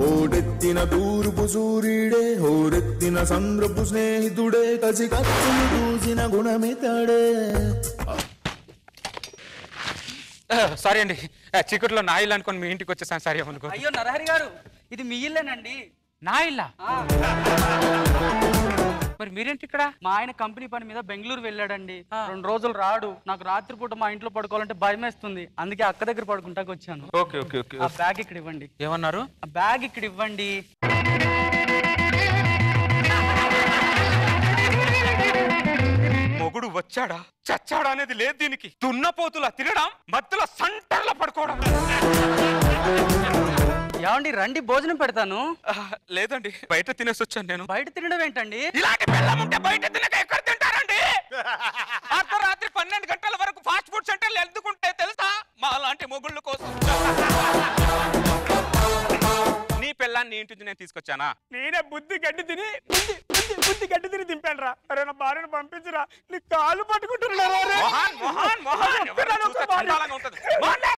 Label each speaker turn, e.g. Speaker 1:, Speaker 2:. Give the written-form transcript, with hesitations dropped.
Speaker 1: ఓడెత్తిన తూర్పు సూర్యుడే హోరెత్తిన సంద్రపు స్నేహితుడే కసి కత్తులు దూసిన గుణమితడే.
Speaker 2: సారీ అండి, చీకట్లో నా ఇల్లు అనుకోని మీ ఇంటికి వచ్చేసాను. సారీ అనుకో.
Speaker 3: అయ్యో నరహరి గారు, ఇది మీ ఇల్లేనండి.
Speaker 2: నా ఇల్లా? మరి మీరేంటి ఇక్కడ?
Speaker 3: మా ఆయన కంపెనీ పని మీద బెంగళూరు వెళ్ళాడండి. 2 రోజులు రాడు. నాకు రాత్రిపూట మా ఇంట్లో పడుకోవాలంటే భయం వేస్తుంది. అందుకే అక్క దగ్గర పడుకుంటాకి వచ్చాను.
Speaker 2: Okay okay okay.
Speaker 3: ఆ బ్యాగ్ ఇక్కడ ఇవ్వండి.
Speaker 2: ఏమన్నారు?
Speaker 3: ఆ బ్యాగ్ ఇక్కడ ఇవ్వండి.
Speaker 2: మొగుడు వచ్చాడా చచ్చాడా అనేది లేదు దీనికి. దున్నపోతులా తినడం, మధ్యలో సంటర్లా పడుకోవడం.
Speaker 3: ఏమండి రండి, భోజనం పెడతాను.
Speaker 2: లేదండి, బయట తినేసి వచ్చాను నేను.
Speaker 3: బయట తినడం ఏంటండి?
Speaker 2: ఇలాంటి పిల్లం ఉంటే బయట తినక ఎక్కడ తింటారండి? అర్ధరాత్రి 12 గంటల వరకు ఫాస్ట్ ఫుడ్ సెంటర్లు ఎందుకుంటే తెలుసా? మా లాంటి మొగుళ్ళ కోసం. నీ పిల్లాన్ని ఇంటి నేను తీసుకొచ్చానా?
Speaker 4: నేనే బుద్ధి గడ్డి తిని బుద్ధి గడ్డి తిని దింపాను రా. అరే నా భార్యను పంపించురా, నీ కాళ్ళు పట్టుకుంటున్నారా?